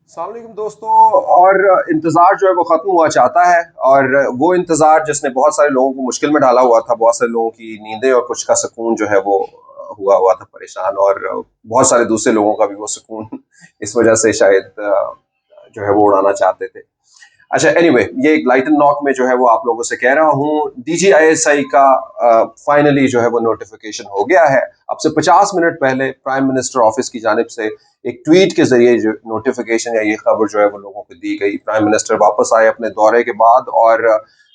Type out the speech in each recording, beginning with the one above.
अस्सलाम वालेकुम दोस्तों। और इंतज़ार जो है वो ख़त्म हुआ चाहता है। और वो इंतज़ार जिसने बहुत सारे लोगों को मुश्किल में डाला हुआ था, बहुत सारे लोगों की नींदें और कुछ का सुकून जो है वो हुआ हुआ था परेशान। और बहुत सारे दूसरे लोगों का भी वो सुकून इस वजह से शायद जो है वो उड़ाना चाहते थे। अच्छा, एनीवे, ये एक लाइटन नॉक में जो है वो आप लोगों से कह रहा हूँ, डीजीआईएसआई का फाइनली जो है वो नोटिफिकेशन हो गया है। अब से 50 मिनट पहले प्राइम मिनिस्टर ऑफिस की जानिब से एक ट्वीट के जरिए जो नोटिफिकेशन या ये खबर जो है वो लोगों को दी गई। प्राइम मिनिस्टर वापस आए अपने दौरे के बाद, और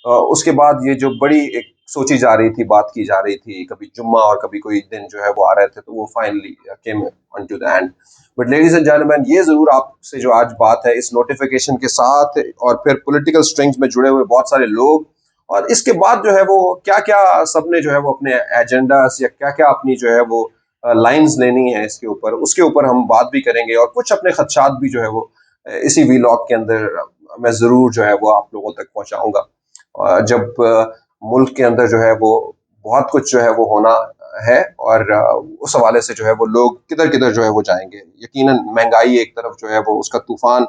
उसके बाद ये जो बड़ी एक सोची जा रही थी, बात की जा रही थी, कभी जुम्मा और कभी कोई दिन जो है वो आ रहे थे, तो वो finally came on to the end. But ladies and gentleman, ये जरूर आपसे जो आज बात है, इस नोटिफिकेशन के साथ और फिर पॉलिटिकल स्ट्रिंग्स में जुड़े हुए बहुत सारे लोग, और इसके बाद जो है वो क्या क्या सबने जो है वो अपने एजेंडास या क्या क्या अपनी जो है वो लाइंस लेनी है इसके ऊपर, उसके ऊपर हम बात भी करेंगे, और कुछ अपने खदशात भी जो है वो इसी वीलॉग के अंदर मैं जरूर जो है वो आप लोगों तक पहुंचाऊंगा। जब मुल्क के अंदर जो है वो बहुत कुछ जो है वो होना है, और उस हवाले से जो है वो लोग किधर किधर जो है वो जाएंगे। यकीनन महंगाई एक तरफ जो है वो उसका तूफान,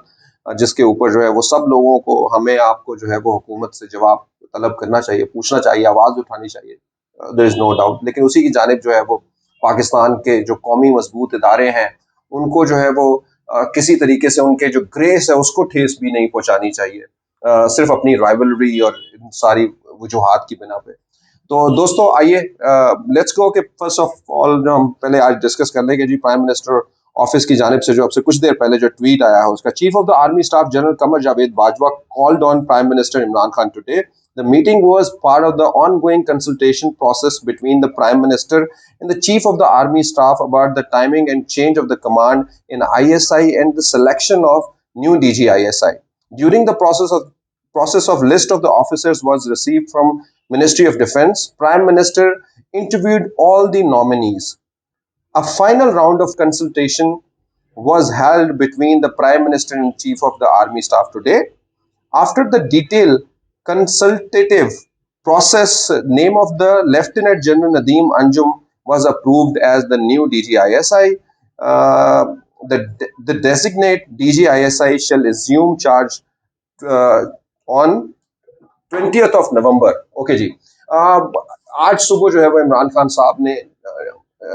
जिसके ऊपर जो है वो सब लोगों को, हमें आपको जो है वो हुकूमत से जवाब तलब करना चाहिए, पूछना चाहिए, आवाज उठानी चाहिए। There is no doubt. लेकिन उसी की जानिब जो है वो पाकिस्तान के जो कौमी मजबूत इदारे हैं, उनको जो है वो किसी तरीके से उनके जो ग्रेस है उसको ठेस भी नहीं पहुंचानी चाहिए, सिर्फ अपनी राइवलरी और इन सारी वजूहात की बिना पे। तो दोस्तों आइए, लेट्स गो। के फर्स्ट ऑफ ऑल जो हम पहले आज डिस्कस कर लेंगे जी, प्राइम मिनिस्टर ऑफिस की जानिब से जो अब से कुछ देर पहले जो ट्वीट आया है उसका, chief of the army staff general Qamar Javed Bajwa called on prime minister Imran Khan today. The meeting was part of the ongoing consultation process between the Prime Minister and the Chief of the Army Staff about the timing and change of the command in ISI and the selection of new DGISI. During the process of list of the officers was received from Ministry of Defense, Prime Minister interviewed all the nominees. A final round of consultation was held between the Prime Minister and Chief of the Army Staff today. After the detailed consultative process, name of the Lieutenant General Nadeem Anjum was approved as the new DGISI. Uh, the designate DGISI shall assume charge uh, on 20th of November. Okay ji. आज सुबह जो है वो इमरान खान साहब ने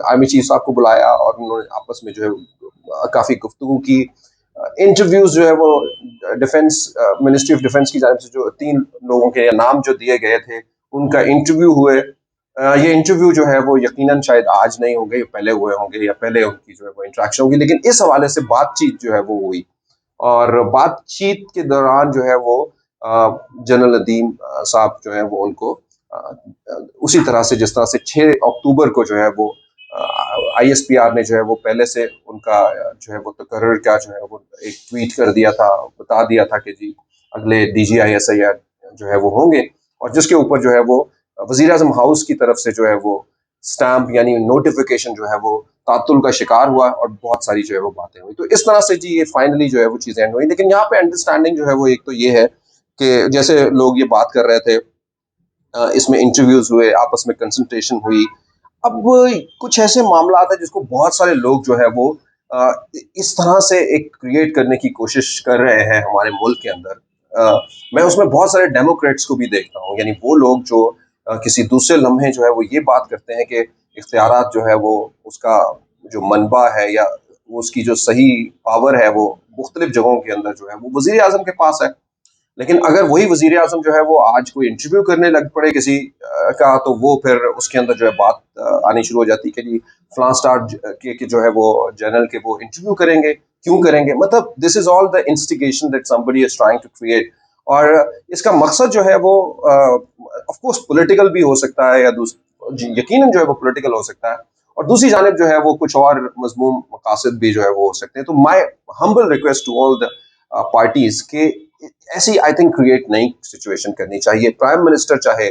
army chief साहब को बुलाया, और उन्होंने आपस में जो है काफी गुफ्तगू की। इंटरव्यूज जो है वो डिफेंस मिनिस्ट्री ऑफ डिफेंस की जानिब से जो 3 लोगों के नाम जो दिए गए थे, उनका इंटरव्यू हुए। ये इंटरव्यू जो है वो यकीनन शायद आज नहीं होंगे, पहले हुए होंगे या पहले उनकी जो है वो इंटरेक्शन होगी, लेकिन इस हवाले से बातचीत जो है वो हुई। और बातचीत के दौरान जो है वो जनरल नदीम साहब जो है वो उनको उसी तरह से, जिस तरह से 6 अक्टूबर को जो है वो आईएसपीआर ने जो है वो पहले से उनका जो है वो तकर्रर का जो है वो एक ट्वीट कर दिया था, बता दिया था कि जी अगले डीजीआईएसआईआर जो है वो होंगे, और जिसके ऊपर जो है वो वजीर आजम हाउस की तरफ से जो है वो स्टैंप यानी नोटिफिकेशन जो है वो तातुल का शिकार हुआ, और बहुत सारी जो है वो बातें हुई। तो इस तरह से जी ये फाइनली जो है वो चीजें एंड हुई। लेकिन यहाँ पे अंडरस्टैंडिंग जो है वो एक तो ये है कि जैसे लोग ये बात कर रहे थे, इसमें इंटरव्यूज हुए, आपस में कंसल्टेशन हुई। अब कुछ ऐसे मामला है जिसको बहुत सारे लोग जो है वो अ, इस तरह से एक क्रिएट करने की कोशिश कर रहे हैं हमारे मुल्क के अंदर। मैं उसमें बहुत सारे डेमोक्रेट्स को भी देखता हूँ, यानी वो लोग जो किसी दूसरे लम्हे जो है वो ये बात करते हैं कि इख्तियारात जो है वो उसका जो मनबा है या उसकी जो सही पावर है वो मुख्तलिफ जगहों के अंदर जो है वो वजीर आजम के पास है। लेकिन अगर वही वजीर आजम जो है वो आज कोई इंटरव्यू करने लग पड़े किसी का, तो वो फिर उसके अंदर जो है बात आनी शुरू हो जाती है कि जी फलां स्टार के जो है वो जनरल के वो इंटरव्यू करेंगे, क्यों करेंगे? मतलब this is all the instigation that somebody is trying to create. और इसका मकसद जो है वो ऑफ कोर्स पॉलिटिकल भी हो सकता है, या यकीनन जो है वो पॉलिटिकल हो सकता है, और दूसरी जानिब जो है वो कुछ और मजमूम मकासद भी जो है वो हो सकते हैं। तो my humble request to all the parties के ऐसी आई थिंक क्रिएट नई सिचुएशन करनी चाहिए। प्राइम मिनिस्टर चाहे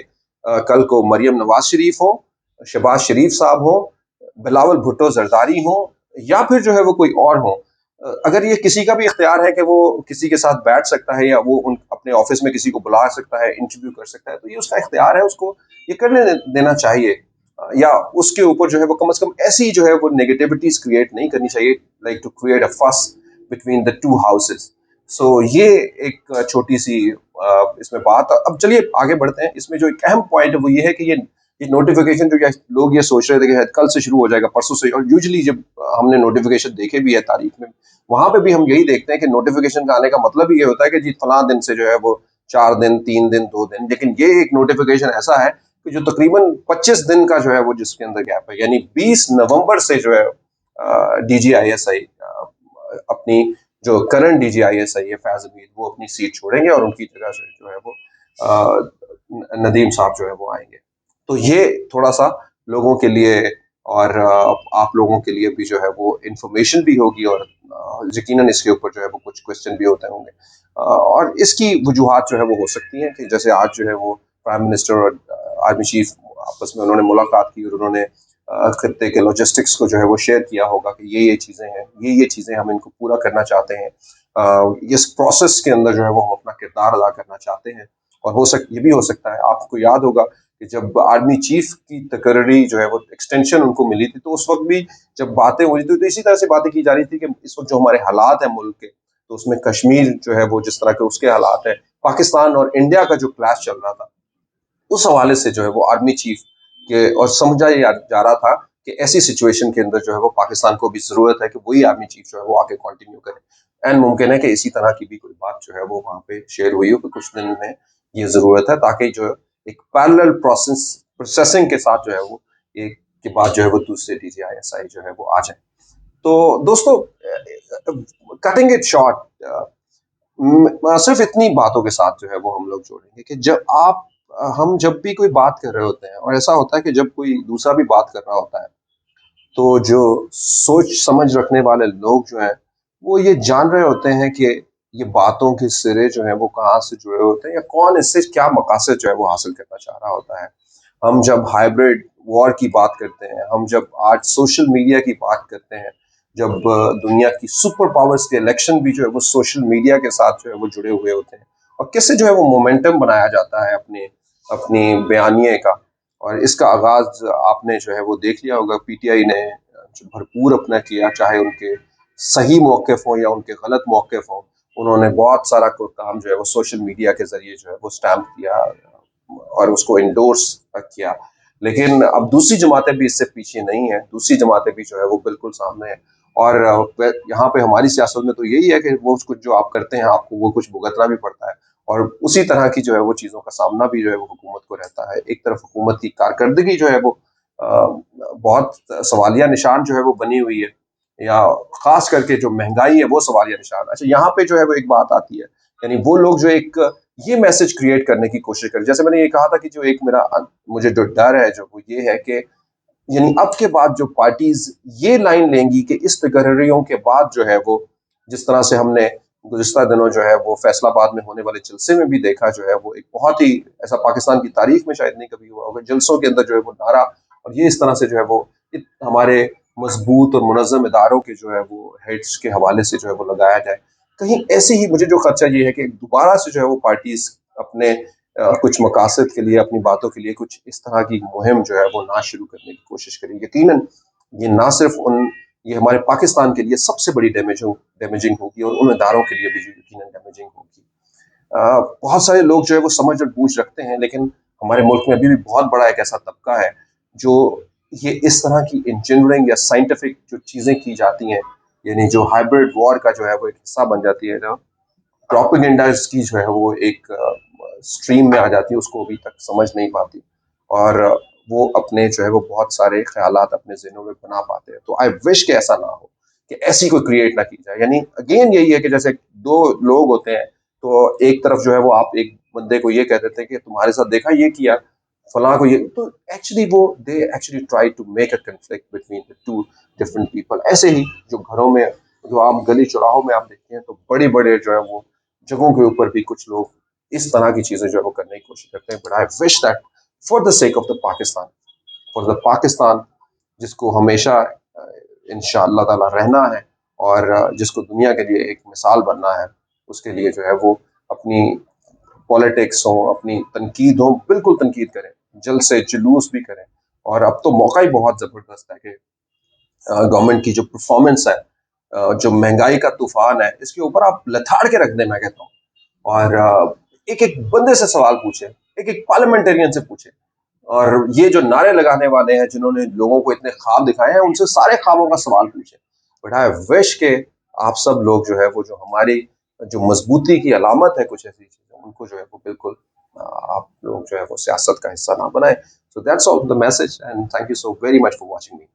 कल को मरियम नवाज शरीफ हो, शहबाज शरीफ साहब हो, बिलावल भुट्टो जरदारी हो, या फिर जो है वो कोई और हो, अगर ये किसी का भी इख्तियार है कि वो किसी के साथ बैठ सकता है, या वो उन अपने ऑफिस में किसी को बुला सकता है, इंटरव्यू कर सकता है, तो ये उसका इख्तियार है, उसको ये करने देना चाहिए। या उसके ऊपर जो है वो कम से कम ऐसी जो है वो नेगेटिविटीज क्रिएट नहीं करनी चाहिए, लाइक टू क्रिएट अ फस, बिटवीन द टू हाउसेस। सो ये एक छोटी सी इसमें बात। अब चलिए आगे बढ़ते हैं। इसमें जो एक अहम पॉइंट है वो ये है कि ये नोटिफिकेशन जो लोग ये सोच रहे थे कि शायद कल से शुरू हो जाएगा, परसों से, और यूजुअली जब हमने नोटिफिकेशन देखे भी है तारीख में, वहां पे भी हम यही देखते हैं कि नोटिफिकेशन का आने का मतलब ही ये होता है कि जी फलां दिन से जो है वो 4 दिन, 3 दिन, 2 दिन। लेकिन ये एक नोटिफिकेशन ऐसा है कि जो तकरीबन 25 दिन का जो है वो जिसके अंदर गैप है, यानी 20 नवंबर से जो है DGISI अपनी जो करंट DGISI है फैज हमीद, वो अपनी सीट छोड़ेंगे और उनकी जगह से जो है वो नदीम साहब जो है वो आएंगे। तो ये थोड़ा सा लोगों के लिए और आप लोगों के लिए भी जो है वो इंफॉर्मेशन भी होगी, और यकीनन इसके ऊपर जो है वो कुछ क्वेश्चन भी होते होंगे। और इसकी वजूहात जो है वो हो सकती हैं कि जैसे आज जो है वो प्राइम मिनिस्टर और आर्मी चीफ आपस में उन्होंने मुलाकात की और उन्होंने खत्ते के लॉजिस्टिक्स को जो है वो शेयर किया होगा कि ये चीज़ें हैं, ये चीज़ें हम इनको पूरा करना चाहते हैं। इस प्रोसेस के अंदर जो है वो हम अपना किरदार अदा करना चाहते हैं। और ये भी हो सकता है, आपको याद होगा कि जब आर्मी चीफ की तकर्री जो है वो एक्सटेंशन उनको मिली थी, तो उस वक्त भी जब बातें हो रही थी तो इसी तरह से बातें की जा रही थी कि इस वक्त जो हमारे हालात हैं मुल्क के, तो उसमें कश्मीर जो है वो जिस तरह के उसके हालात है, पाकिस्तान और इंडिया का जो क्लैश चल रहा था, उस हवाले से जो है वो आर्मी चीफ के और समझा ये जा रहा था कि ऐसी सिचुएशन के अंदर जो है वो पाकिस्तान को भी जरूरत है कि वही आर्मी चीफ जो है वो आगे कंटिन्यू करे। एंड मुमकिन है कि इसी तरह की भी कोई बात जो है वो वहां पे शेयर हुई हो कि कुछ दिन में ये जरूरत है, ताकि जो एक पैरेलल प्रोसेसिंग के साथ जो है वो एक के बाद जो है वो दूसरे DGISI जो है वो आ जाए। तो दोस्तों, कटिंग इट शॉर्ट, सिर्फ इतनी बातों के साथ जो है वो हम लोग जोड़ेंगे कि हम जब भी कोई बात कर रहे होते हैं, और ऐसा होता है कि जब कोई दूसरा भी बात कर रहा होता है, तो जो सोच समझ रखने वाले लोग जो हैं वो ये जान रहे होते हैं कि ये बातों के सिरे जो है वो कहाँ से जुड़े होते हैं, या कौन इससे क्या मकासद जो है वो हासिल करना चाह रहा होता है। हम जब हाइब्रिड वॉर की बात करते हैं, हम जब आज सोशल मीडिया की बात करते हैं, जब दुनिया की सुपर पावर्स के इलेक्शन भी जो है वो सोशल मीडिया के साथ जो है वो जुड़े हुए होते हैं, और कैसे जो है वो मोमेंटम बनाया जाता है अपने अपनी बयानिए का। और इसका आगाज आपने जो है वो देख लिया होगा, PTI ने जो भरपूर अपना किया, चाहे उनके सही मौक़िफ़ हों या उनके गलत मौक़िफ़ हों, उन्होंने बहुत सारा काम जो है वो सोशल मीडिया के जरिए जो है वो स्टैम्प किया और उसको इंडोर्स किया। लेकिन अब दूसरी जमातें भी इससे पीछे नहीं है, दूसरी जमातें भी जो है वो बिल्कुल सामने है। और यहाँ पे हमारी सियासत में तो यही है कि वो कुछ जो आप करते हैं आपको वो कुछ भुगतना भी पड़ता है, और उसी तरह की जो है वो चीज़ों का सामना भी जो है वो हुकूमत को रहता है। एक तरफ हुकूमत की कारकर्दगी जो है वो बहुत सवालिया निशान जो है वो बनी हुई है, या खास करके जो महंगाई है वो सवालिया निशान। अच्छा, यहाँ पे जो है वो एक बात आती है, यानी वो लोग जो एक ये मैसेज क्रिएट करने की कोशिश करें, जैसे मैंने ये कहा था कि जो एक मुझे जो डर है जो वो ये है कि यानी अब के बाद जो पार्टीज ये लाइन लेंगी कि इस तकर्रियों के बाद जो है वो, जिस तरह से हमने गुज़िश्ता दिनों जो है वो फैसलाबाद में होने वाले जलसे में भी देखा, जो है वो एक बहुत ही ऐसा पाकिस्तान की तारीख में शायद नहीं कभी हुआ होगा, जलसों के अंदर जो है वो नारा, और ये इस तरह से जो है वो हमारे मजबूत और मुनज़्ज़म इदारों के जो है वो हेड्स के हवाले से जो है वो लगाया जाए। कहीं ऐसे ही मुझे जो खदशा ये है कि दोबारा से जो है वो पार्टीज अपने कुछ मकासद के लिए, अपनी बातों के लिए कुछ इस तरह की मुहिम जो है वो ना शुरू करने की कोशिश करें। यकीनन ये ना सिर्फ ये हमारे पाकिस्तान के लिए सबसे बड़ी डैमेजिंग होगी, और उन इदारों के लिए भी जो यकीनन डैमेजिंग होगी। बहुत सारे लोग जो है वो समझ और बूझ रखते हैं, लेकिन हमारे मुल्क में अभी भी बहुत बड़ा एक ऐसा तबका है जो ये इस तरह की इंजीनियरिंग या साइंटिफिक जो चीज़ें की जाती हैं, यानी जो हाइब्रिड वॉर का जो है वो एक हिस्सा बन जाती है, जो प्रोपेगेंडा की जो है वो एक स्ट्रीम में आ जाती है, उसको अभी तक समझ नहीं पाती, और वो अपने जो है वो बहुत सारे ख्यालात अपने ज़हनों में बना पाते हैं। तो आई विश कि ऐसा ना हो, कि ऐसी कोई क्रिएट ना की जाए। यानी अगेन यही है कि जैसे दो लोग होते हैं, तो एक तरफ जो है वो आप एक बंदे को ये कह देते हैं कि तुम्हारे साथ देखा ये किया, फलां को ये, तो एक्चुअली वो they actually try to make a conflict between the two different people. ऐसे ही जो घरों में, जो आप गली चौराहों में आप देखते हैं, तो बड़े बड़े जो है वो जगहों के ऊपर भी कुछ लोग इस तरह की चीजें जो है वो करने की कोशिश करते हैं। But I wish that for the sake of the Pakistan, for the Pakistan जिसको हमेशा इंशाअल्लाह ताला रहना है, और जिसको दुनिया के लिए एक मिसाल बनना है, उसके लिए जो है वो अपनी पॉलिटिक्स हो, अपनी तनकीद हो, बिल्कुल तनकीद करें, जल्द से जुलूस भी करें। और अब तो मौका ही बहुत ज़बरदस्त है कि गवर्नमेंट की जो परफॉर्मेंस है जो महंगाई का तूफान है, इसके ऊपर आप लथाड़ के रख दें, मैं कहता हूँ। और एक एक बंदे से सवाल पूछे, एक एक पार्लियामेंटेरियन से पूछे, और ये जो नारे लगाने वाले हैं जिन्होंने लोगों को इतने ख्वाब दिखाए हैं, उनसे सारे ख्वाबों का सवाल पूछे। बट आई विश के आप सब लोग जो है वो, जो हमारी जो मजबूती की अलामत है कुछ ऐसी चीजें, उनको जो है वो बिल्कुल आप लोग जो है वो सियासत का हिस्सा ना बनाए। So that's all the message, and thank you so very much for watching me.